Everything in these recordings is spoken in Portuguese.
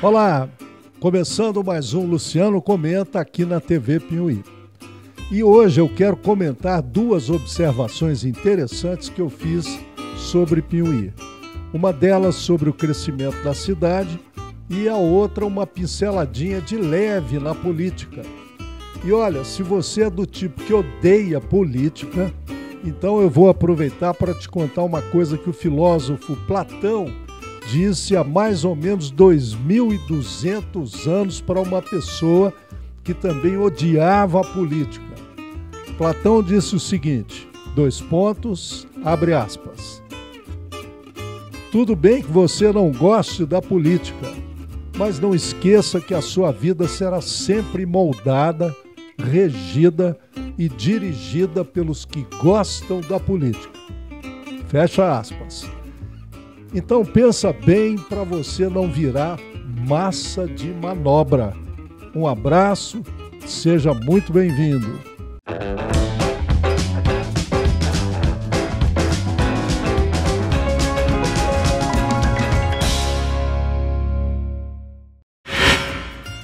Olá, começando mais um Luciano Comenta aqui na TV Piuí. E hoje eu quero comentar duas observações interessantes que eu fiz sobre Piuí. Uma delas sobre o crescimento da cidade e a outra uma pinceladinha de leve na política. E olha, se você é do tipo que odeia política, então eu vou aproveitar para te contar uma coisa que o filósofo Platão disse há mais ou menos 2.200 anos para uma pessoa que também odiava a política. Platão disse o seguinte, abre aspas. Tudo bem que você não goste da política, mas não esqueça que a sua vida será sempre moldada, regida e dirigida pelos que gostam da política. Fecha aspas. Então pensa bem para você não virar massa de manobra. Um abraço, seja muito bem-vindo.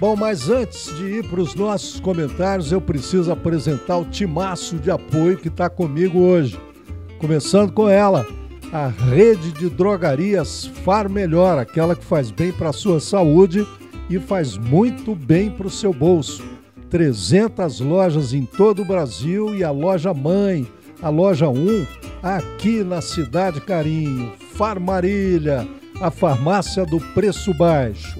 Bom, mas antes de ir para os nossos comentários, eu preciso apresentar o timaço de apoio que está comigo hoje. Começando com ela, a rede de drogarias Far Melhor, aquela que faz bem para a sua saúde e faz muito bem para o seu bolso. 300 lojas em todo o Brasil e a loja mãe, a loja 1, aqui na Cidade Carinho. Farmarilha, a farmácia do preço baixo.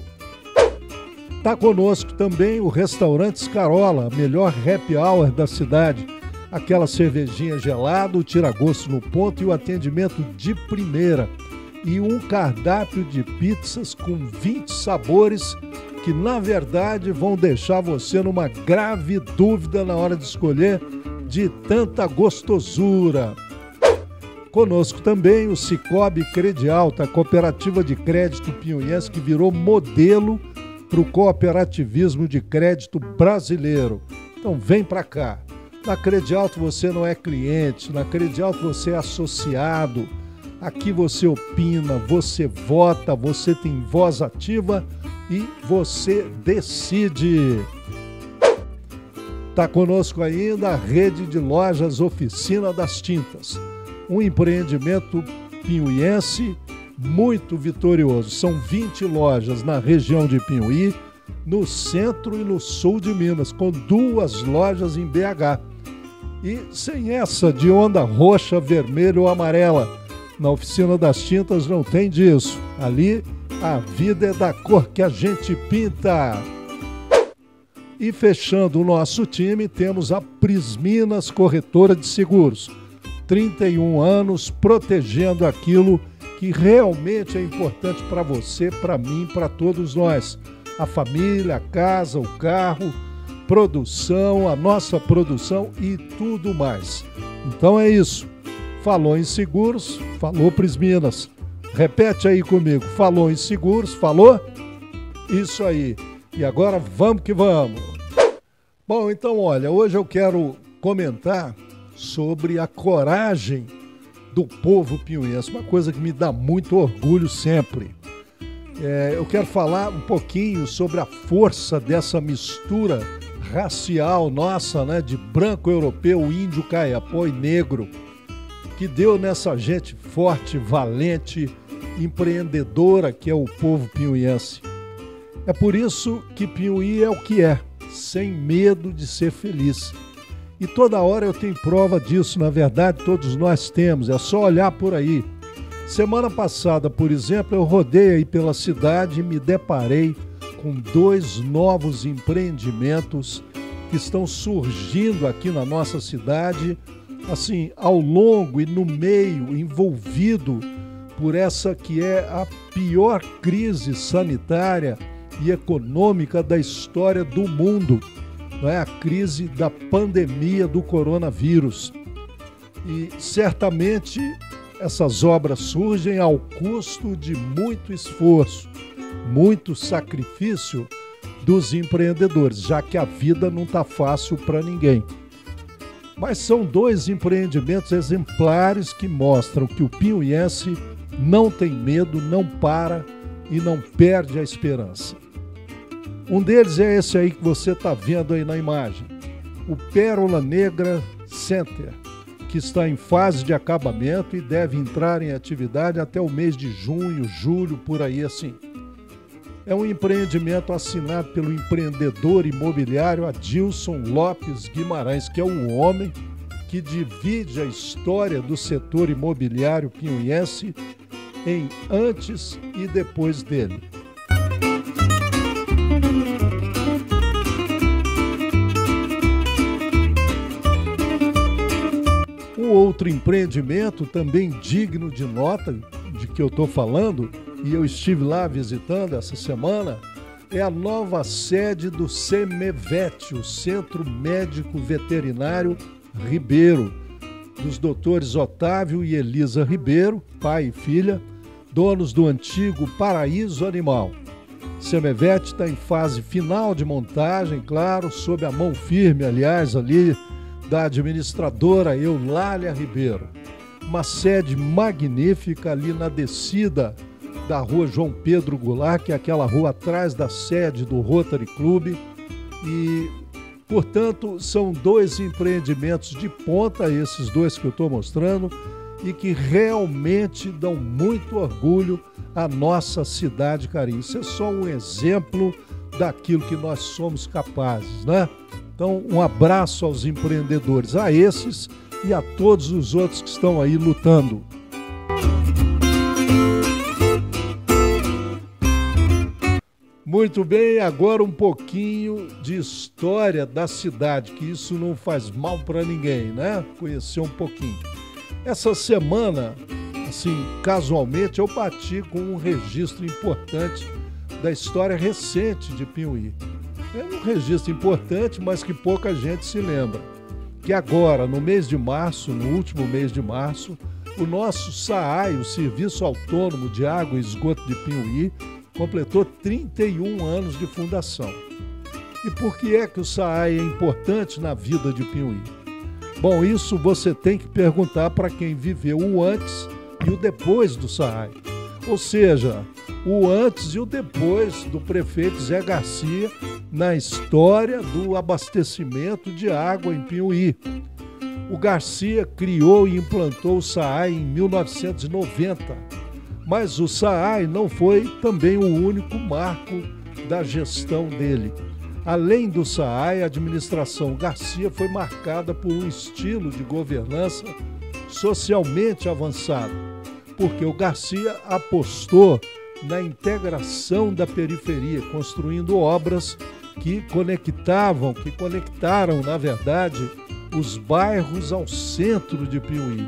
Está conosco também o restaurante Scarola, melhor happy hour da cidade. Aquela cervejinha gelada, o tira-gosto no ponto e o atendimento de primeira. E um cardápio de pizzas com 20 sabores que, na verdade, vão deixar você numa grave dúvida na hora de escolher de tanta gostosura. Conosco também o Cicobi Credialta, a cooperativa de crédito piuiense que virou modelo para o cooperativismo de crédito brasileiro. Então vem para cá. Na Credialto você não é cliente, na Credialto você é associado. Aqui você opina, você vota, você tem voz ativa e você decide. Está conosco ainda a rede de lojas Oficina das Tintas, um empreendimento piuiense muito vitorioso. São 20 lojas na região de Piuí, no centro e no sul de Minas, com 2 lojas em BH. E sem essa de onda roxa, vermelha ou amarela. Na Oficina das Tintas não tem disso. Ali a vida é da cor que a gente pinta. E fechando o nosso time, temos a Prisminas Corretora de Seguros. 31 anos protegendo aquilo que realmente é importante para você, para mim, para todos nós. A família, a casa, o carro, produção, a nossa produção e tudo mais. Então é isso. Falou em seguros, falou Prisminas. Repete aí comigo. Falou em seguros, falou? Isso aí. E agora vamos que vamos. Bom, então olha, hoje eu quero comentar sobre a coragem do povo piuiense, uma coisa que me dá muito orgulho sempre. Eu quero falar um pouquinho sobre a força dessa mistura racial nossa, né, de branco europeu, índio caiapó e negro, que deu nessa gente forte, valente, empreendedora que é o povo piuiense. É por isso que Piuí é o que é, sem medo de ser feliz. E toda hora eu tenho prova disso, na verdade todos nós temos, é só olhar por aí. Semana passada, por exemplo, eu rodei aí pela cidade e me deparei com 2 novos empreendimentos que estão surgindo aqui na nossa cidade, assim, ao longo e no meio, envolvido por essa que é a pior crise sanitária e econômica da história do mundo. Não é a crise da pandemia do coronavírus. E certamente essas obras surgem ao custo de muito esforço, muito sacrifício dos empreendedores, já que a vida não está fácil para ninguém. Mas são 2 empreendimentos exemplares que mostram que o piuiense não tem medo, não para e não perde a esperança. Um deles é esse aí que você está vendo aí na imagem, o Pérola Negra Center, que está em fase de acabamento e deve entrar em atividade até o mês de junho, julho, por aí assim. É um empreendimento assinado pelo empreendedor imobiliário Adilson Lopes Guimarães, que é o homem que divide a história do setor imobiliário piauiense em antes e depois dele. Um outro empreendimento também digno de nota, de que eu estou falando, e eu estive lá visitando essa semana, é a nova sede do CEMEVET, o Centro Médico Veterinário Ribeiro, dos doutores Otávio e Elisa Ribeiro, pai e filha, donos do antigo Paraíso Animal. CEMEVET está em fase final de montagem, claro, sob a mão firme, aliás, ali da administradora Eulália Ribeiro. Uma sede magnífica ali na descida da rua João Pedro Goulart, que é aquela rua atrás da sede do Rotary Club. E, portanto, são dois empreendimentos de ponta, esses dois que eu estou mostrando, e que realmente dão muito orgulho à nossa cidade, Carim. Isso é só um exemplo daquilo que nós somos capazes, né? Então, um abraço aos empreendedores, a esses e a todos os outros que estão aí lutando. Muito bem, agora um pouquinho de história da cidade, que isso não faz mal para ninguém, né? Conhecer um pouquinho. Essa semana, assim, casualmente, eu bati com um registro importante da história recente de Piauí. É um registro importante, mas que pouca gente se lembra. Que agora, no mês de março, no último mês de março, o nosso SAAI, o Serviço Autônomo de Água e Esgoto de Piauí, completou 31 anos de fundação. E por que é que o SAAI é importante na vida de Piauí? Bom, isso você tem que perguntar para quem viveu o antes e o depois do SAAI. Ou seja, o antes e o depois do prefeito Zé Garcia na história do abastecimento de água em Piauí. O Garcia criou e implantou o SAAI em 1990, mas o SAAI não foi também o único marco da gestão dele. Além do SAAI, a administração Garcia foi marcada por um estilo de governança socialmente avançado, porque o Garcia apostou na integração da periferia, construindo obras que conectaram, na verdade, os bairros ao centro de Piauí.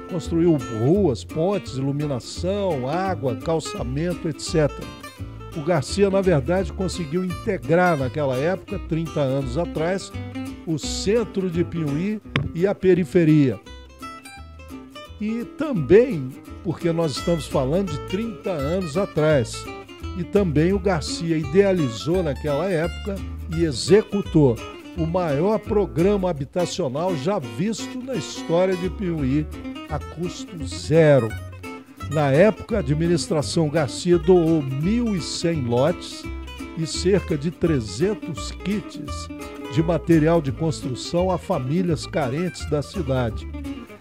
Construiu ruas, pontes, iluminação, água, calçamento, etc. O Garcia, na verdade, conseguiu integrar naquela época, 30 anos atrás, o centro de Piauí e a periferia. E também, porque nós estamos falando de 30 anos atrás, e também o Garcia idealizou naquela época e executou o maior programa habitacional já visto na história de Piauí, a custo zero. Na época, a administração Garcia doou 1.100 lotes e cerca de 300 kits de material de construção a famílias carentes da cidade.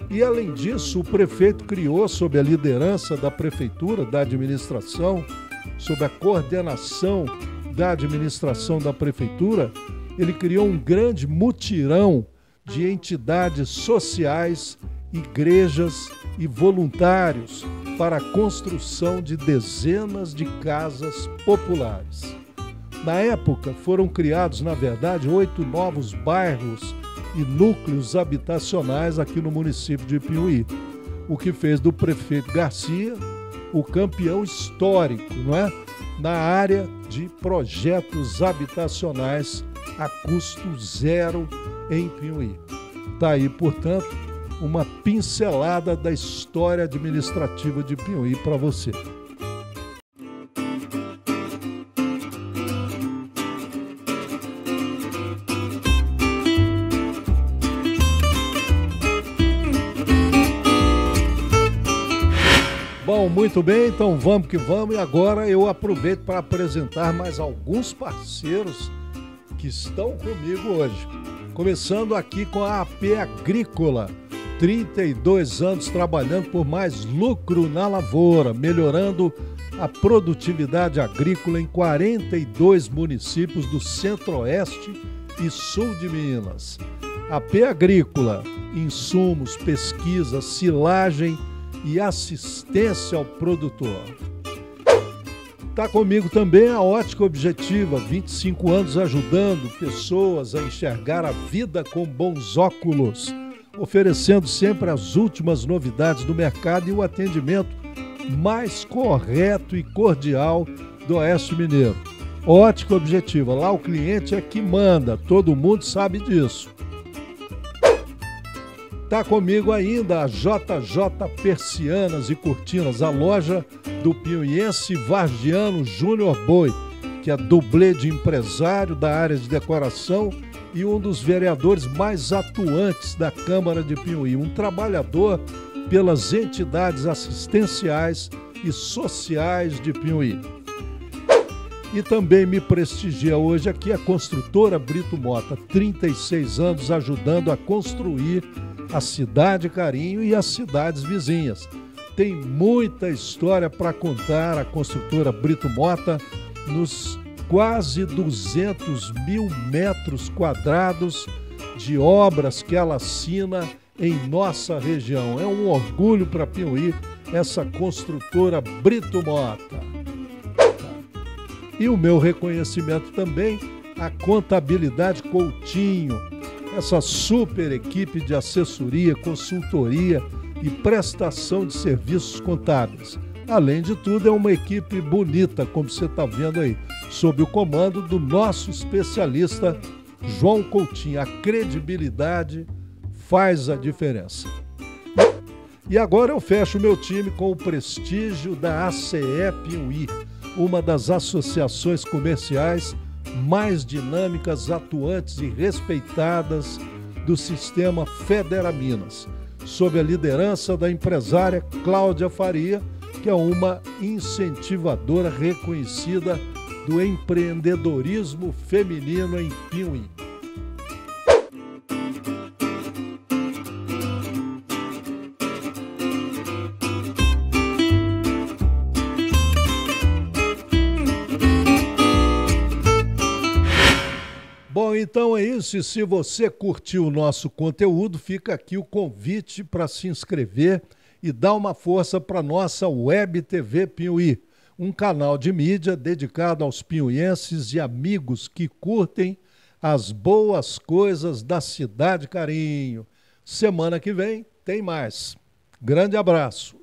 E, além disso, o prefeito criou, sob a liderança da prefeitura, da administração, sob a coordenação da administração da prefeitura, ele criou um grande mutirão de entidades sociais, igrejas e voluntários para a construção de dezenas de casas populares. Na época, foram criados, na verdade, 8 novos bairros e núcleos habitacionais aqui no município de Piauí, o que fez do prefeito Garcia o campeão histórico, não é? Na área de projetos habitacionais a custo zero em Piauí. Está aí, portanto, uma pincelada da história administrativa de Piauí para você. Bom, muito bem, então vamos que vamos. E agora eu aproveito para apresentar mais alguns parceiros que estão comigo hoje. Começando aqui com a AP Agrícola, 32 anos trabalhando por mais lucro na lavoura, melhorando a produtividade agrícola em 42 municípios do Centro-Oeste e Sul de Minas. AP Agrícola, insumos, pesquisa, silagem e assistência ao produtor. Está comigo também a Ótica Objetiva, 25 anos ajudando pessoas a enxergar a vida com bons óculos, oferecendo sempre as últimas novidades do mercado e o atendimento mais correto e cordial do Oeste Mineiro. Ótica Objetiva, lá o cliente é que manda, todo mundo sabe disso. Está comigo ainda a JJ Persianas e Cortinas, a loja do piauiense Vargiano Júnior Boi, que é dublê de empresário da área de decoração e um dos vereadores mais atuantes da Câmara de Piauí, um trabalhador pelas entidades assistenciais e sociais de Piauí. E também me prestigia hoje aqui a construtora Brito Mota, 36 anos ajudando a construir a Cidade Carinho e as cidades vizinhas. Tem muita história para contar a construtora Brito Mota nos quase 200 mil metros quadrados de obras que ela assina em nossa região. É um orgulho para Piauí essa construtora Brito Mota. E o meu reconhecimento também à Contabilidade Coutinho, essa super equipe de assessoria, consultoria e prestação de serviços contábeis. Além de tudo, é uma equipe bonita, como você está vendo aí, sob o comando do nosso especialista João Coutinho. A credibilidade faz a diferença. E agora eu fecho meu time com o prestígio da ACE Piauí, uma das associações comerciais mais dinâmicas, atuantes e respeitadas do sistema Federaminas, sob a liderança da empresária Cláudia Faria, que é uma incentivadora reconhecida do empreendedorismo feminino em Piauí. Bom, então é isso. E se você curtiu o nosso conteúdo, fica aqui o convite para se inscrever e dar uma força para a nossa Web TV Piauí, um canal de mídia dedicado aos piauienses e amigos que curtem as boas coisas da Cidade Carinho. Semana que vem tem mais. Grande abraço.